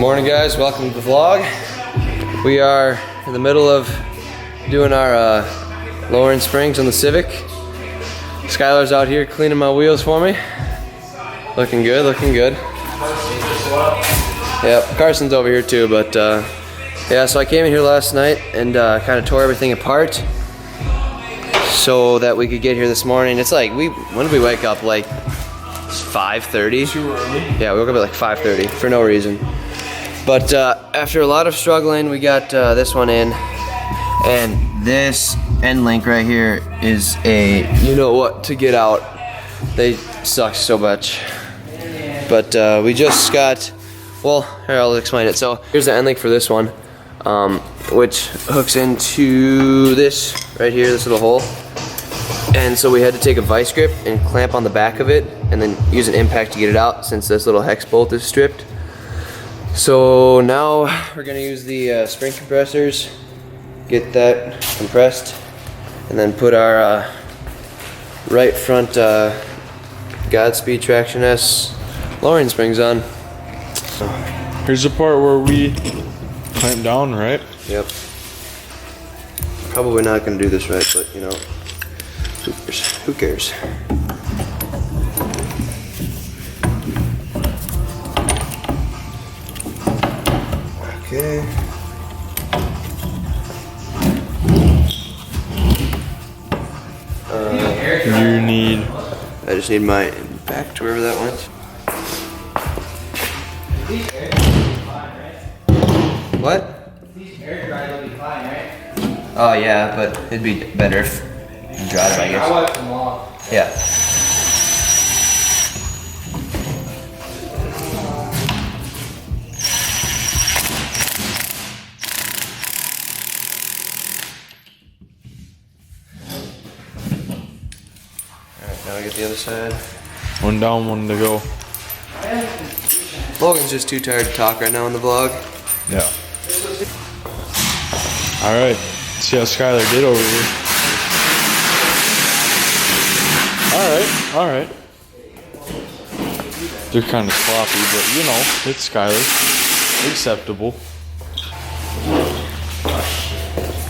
morning, guys. Welcome to the vlog. We are in the middle of doing our lowering springs on the Civic. Skylar's out here cleaning my wheels for me. Looking good, looking good. Yep, Carson's over here too, but yeah, so I came in here last night and kind of tore everything apart so that we could get here this morning. It's like, when did we wake up? Like 5:30? Too early? Yeah, we woke up at like 5:30 for no reason. But after a lot of struggling, we got this one in. And this end link right here is a you-know-what to get out. They suck so much. But we just got, well, here, I'll explain it. So here's the end link for this one, which hooks into this right here, this little hole. And so we had to take a vice grip and clamp on the back of it and then use an impact to get it out since this little hex bolt is stripped. So now we're gonna use the spring compressors, get that compressed, and then put our right front Godspeed Traction S lowering springs on. Here's the part where we clamp down, right? Yep. Probably not gonna do this right, but you know, who cares? Okay. You need... I just need my back to wherever that went. What? These air dry will be fine, right? Oh yeah, but it'd be better if you dried them, I guess. I wipe them off. Yeah. Alright, now we get the other side. One down, one to go. Logan's just too tired to talk right now in the vlog. Yeah. Alright, see how Skylar did over here. Alright. They're kind of sloppy, but you know, it's Skylar. Acceptable.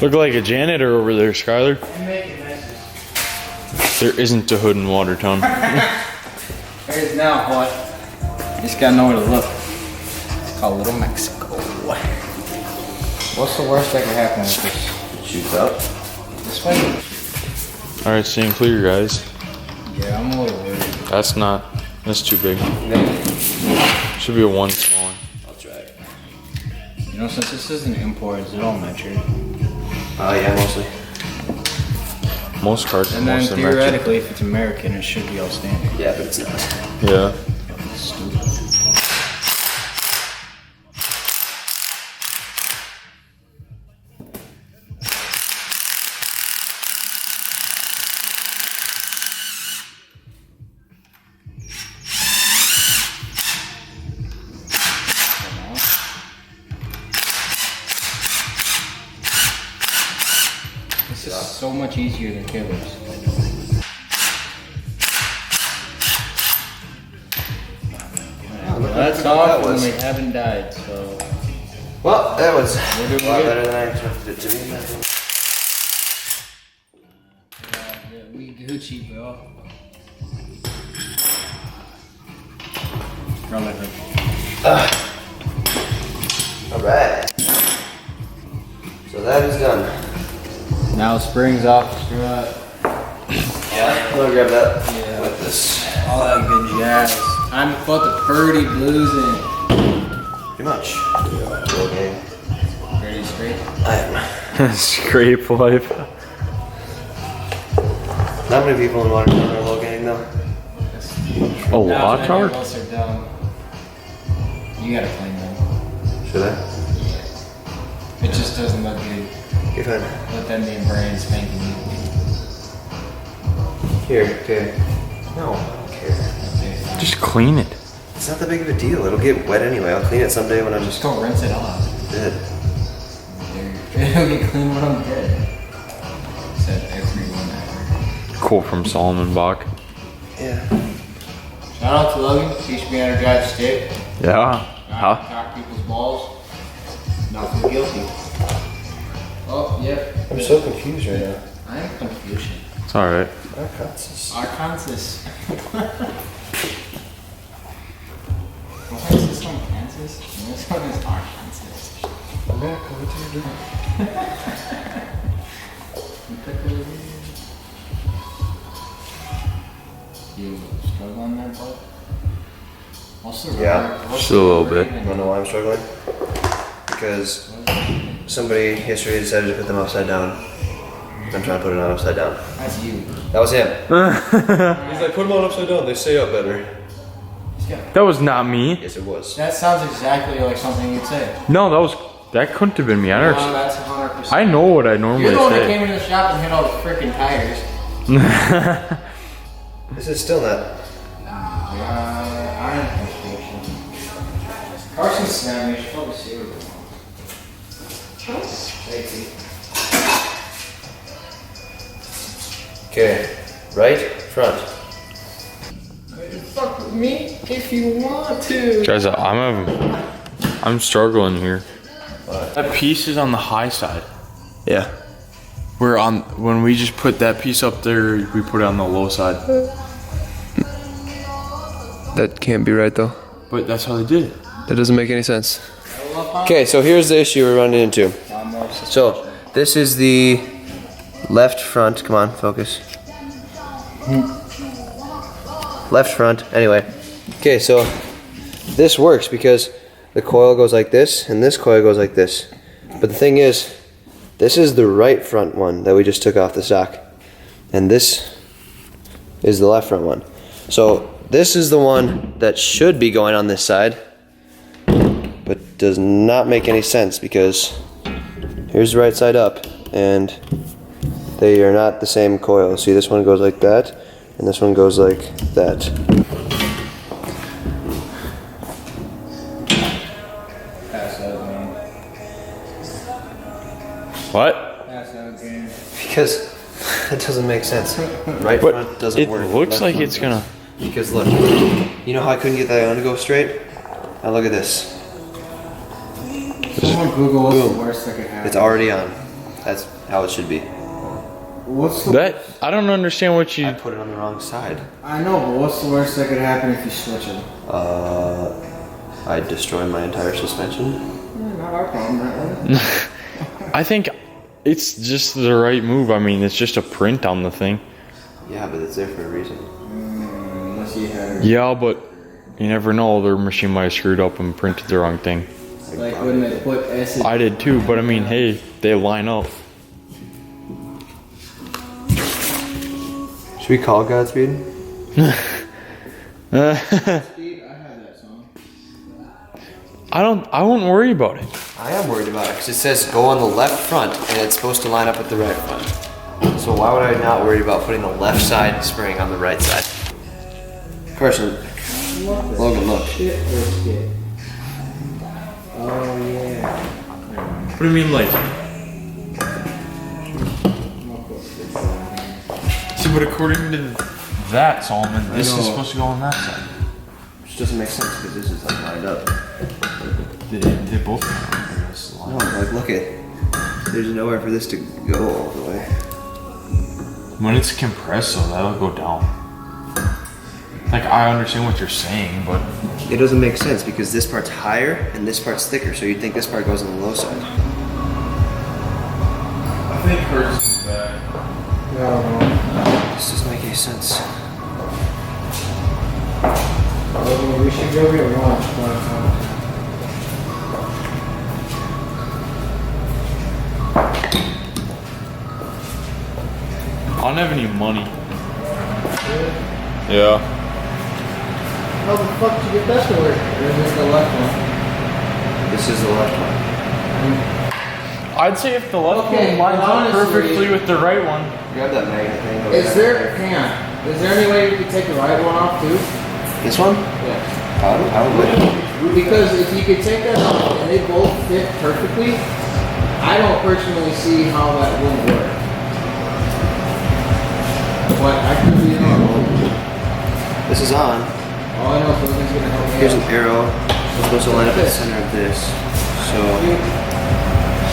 Look like a janitor over there, Skylar. I'm making messes. There isn't a hood in Watertown. There's now what? Just gotta know where to look. It's called Little Mexico. What's the worst that can happen with this? It shoots up. This way? Alright, staying clear, guys. Yeah, I'm a little worried. That's too big. Should be a one small one. I'll try it. You know, since this isn't import, is it all metric? Yeah, mostly. Most cards are And then mostly theoretically, if it's American, it should be all standard. Yeah, but it's not. metric. Yeah. Fucking stupid. This is so much easier than killers. That's off when we haven't died, so... Well, that was We're a doing lot good. better than I expected it to be. Yeah, we Gucci, bro. Run like that. Alright. So that is done. Now springs off the strut. Yeah, I'm gonna grab that Yeah. with this. All that good jazz. I'm about the Purdy blues in. Pretty much. Okay. Pretty straight. I am. Scrape life. Not many people in Watertown are low gang though. A lot Now, hard? most are dumb. You gotta clean them. Should I? It just doesn't look good. You're fine. Let them be brand spanking new. Here, okay. No, I don't care. Okay, fine. Just clean it. It's not that big of a deal. It'll get wet anyway. I'll clean it someday when I'm Just go rinse it off. dead. It'll get clean when I'm dead. Said everyone ever. Quote from Solomon Bach. Yeah. Shout out to Logan. Teach me how to drive stick. Yeah. Huh? Knock people's balls. Not feel guilty. Oh, yep. I'm so confused right now. I am confused. It's alright. Arkansas. Why is this one Kansas? And this one is Arkansas. I'm back. What are you doing? You struggling there, bud? What's the Yeah. what's Just a little bit. You wanna know why I'm struggling? Because somebody yesterday decided to put them upside down. I'm trying to put it on upside down. That's you. That was him. He's like, put them on upside down. They stay up better. That was not me. Yes, it was. That sounds exactly like something you'd say. No, that couldn't have been me. I No, understand. that's 100%. I know what I normally You're the one that say. came into the shop and hit all the freaking tires. This is still not. Iron construction. Carson's snapping. You should probably see what Okay, right, front. fuck with me if you want to. Guys, I'm struggling here. That piece is on the high side. Yeah. When we just put that piece up there, we put it on the low side. That can't be right though. But that's how they did it. That doesn't make any sense. Okay, so here's the issue we're running into. So this is the left front. Come on, focus. Left front. Anyway. Okay, so this works because the coil goes like this and this coil goes like this. But the thing is, this is the right front one that we just took off the stock. And this is the left front one. So this is the one that should be going on this side, but does not make any sense because here's the right side up and they are not the same coil. See, this one goes like that and this one goes like that. Pass out, man. What? Pass out, game. Because it doesn't make sense. Right But front doesn't it work. looks Left like front it's does. gonna. Because look, you know how I couldn't get that on to go straight? Now look at this. Someone Google what's the worst that could happen. It's already on. That's how it should be. What's the That I don't understand what I you. put it on the wrong side. I know, but what's the worst that could happen if you switch them? I destroy my entire suspension. Not our problem, right? I think it's just the right move. I mean, it's just a print on the thing. Yeah, but it's there for a reason. Unless you had Yeah, but you never know. Their machine might have screwed up and printed the wrong thing. like when they put acid. I did too, but I mean, hey, they line up. Should we call Godspeed? I had that song. I won't worry about it. I am worried about it because it says go on the left front and it's supposed to line up with the right front. So why would I not worry about putting the left side spring on the right side? Carson, Logan, look. Shit brisket. Oh yeah. What do you mean, like? See, but according to that, Solomon, this is supposed to go on that side. Which doesn't make sense because this is like lined up. They both. No, like look at. There's nowhere for this to go all the way. When it's compressed, though, that'll go down. Like, I understand what you're saying, but It doesn't make sense because this part's higher and this part's thicker, so you'd think this part goes on the low side. I think hers is back. I don't know. This doesn't make any sense. We should go get lunch. I don't have any money. Yeah. How the fuck did you get that to work? This is the left one. This is the left one. I'd say if the left Okay, one lines up honestly- perfectly with the right one. Grab that magnet thing over Is there, hang on, is there any way you could take the right one off too? This one? Yeah. Probably. Because if you could take that off and they both fit perfectly, I don't personally see how that wouldn't work. But I could be wrong. This is on. All I know is Logan's gonna help me Here's an out. arrow. We're supposed to line up at the center of this. So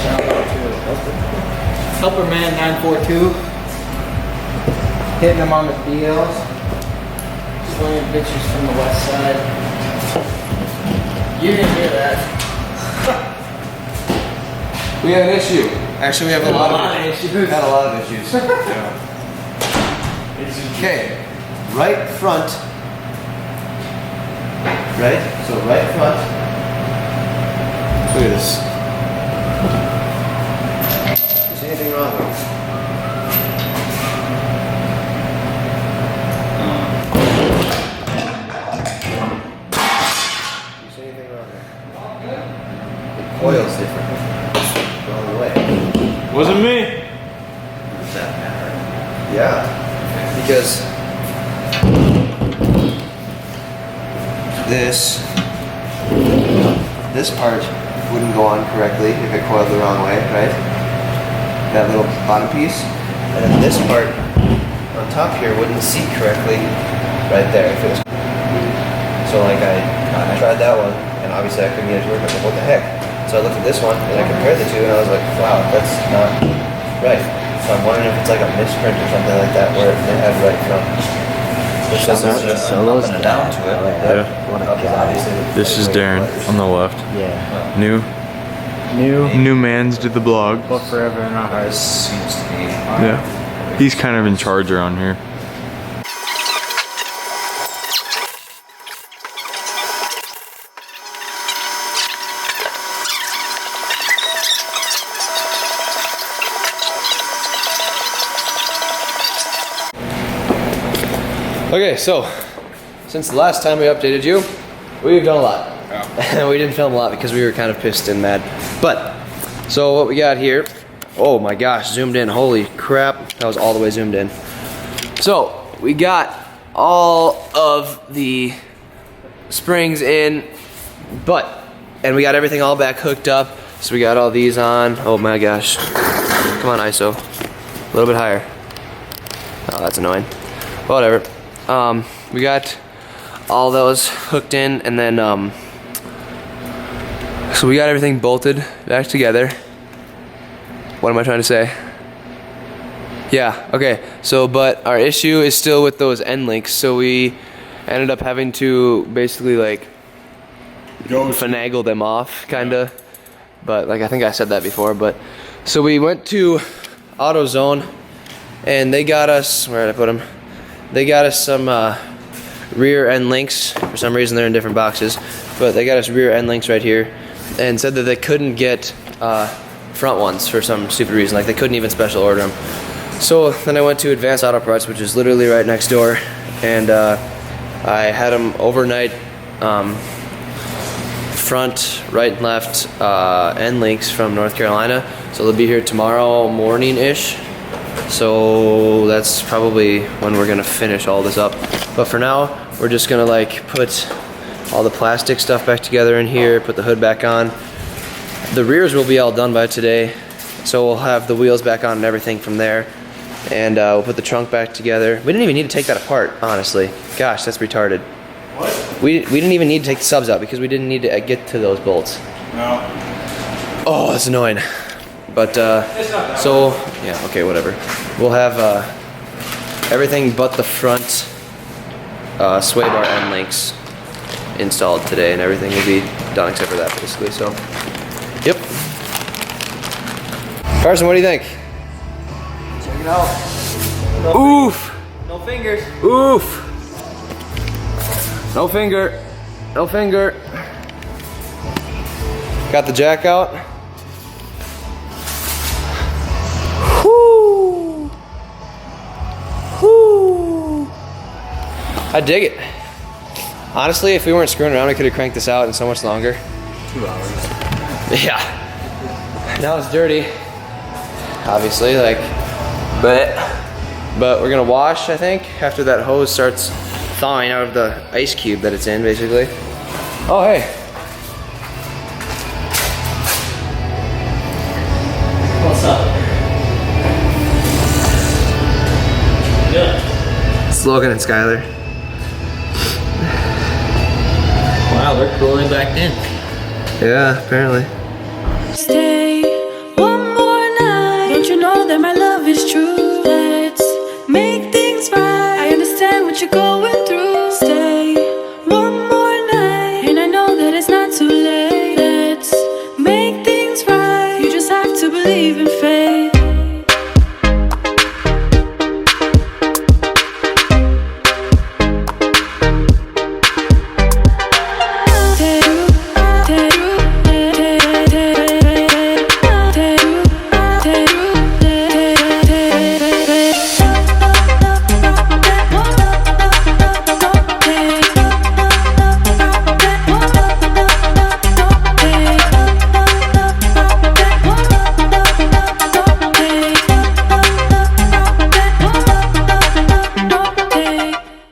Shout out to Helper Man 942. Hitting them on the DLs. Swinging bitches from the west side. You didn't hear that. we have an issue. Actually, we have a lot of issues. We've had a lot of issues. Okay, right front. Right? So right front. Look at this. You see anything wrong with this? You see anything wrong there? The coil's different. Wrong way. Wasn't me. Does that matter? Yeah. Because this part wouldn't go on correctly if it coiled the wrong way, right? That little bottom piece. And then this part on top here wouldn't seat correctly right there if it was. So like I tried that one and obviously I couldn't get it to work. I was like, what the heck? So I looked at this one and I compared the two and I was like, wow, that's not right. So I'm wondering if it's like a misprint or something like that where they had right front. Which doesn't just up and down to it. Yeah. This is Darren on the left. Yeah. New man's to the blog. Book forever in our hearts. Seems to be. Yeah. He's kind of in charge around here. Okay, so since the last time we updated you, we've done a lot. Yeah. We didn't film a lot because we were kind of pissed and mad. But, so what we got here, oh my gosh, zoomed in, holy crap, that was all the way zoomed in. So, we got all of the springs in, and we got everything all back hooked up. So we got all these on, oh my gosh. Come on ISO, a little bit higher. Oh, that's annoying. Whatever. We got all those hooked in, and then so we got everything bolted back together. What am I trying to say? Yeah, okay. So, but our issue is still with those end links. So we ended up having to basically like finagle them off, kinda. But like I think I said that before. But so we went to AutoZone, and they got us. Where did I put them? They got us some rear end links. For some reason they're in different boxes, but they got us rear end links right here, and said that they couldn't get front ones for some stupid reason. Like they couldn't even special order them. So then I went to Advanced Auto Parts, which is literally right next door, and I had them overnight front, right, and left end links from North Carolina. So they'll be here tomorrow morning-ish. So that's probably when we're gonna finish all this up. But for now, we're just gonna like put all the plastic stuff back together in here, put the hood back on. The rears will be all done by today. So we'll have the wheels back on and everything from there. And we'll put the trunk back together. We didn't even need to take that apart, honestly. Gosh, that's retarded. What? We didn't even need to take the subs out because we didn't need to get to those bolts. No. Oh, that's annoying. But, so, yeah, okay, whatever. We'll have everything but the front sway bar end links installed today, and everything will be done except for that, basically, so. Yep. Carson, what do you think? Check it out. Oof! No fingers. Oof! No finger. No finger. Got the jack out. Whoo! Whoo! I dig it. Honestly, if we weren't screwing around, we could have cranked this out in so much longer. 2 hours. Yeah. Now it's dirty. Obviously, like, but we're gonna wash, I think, after that hose starts thawing out of the ice cube that it's in, basically. Oh, hey. What's up? Good. It's Logan and Skylar. Wow, Wow, they're cooling back in. Yeah, apparently. Stay one more night. Don't you know that my love is true? Let's make things right. I understand what you're going through.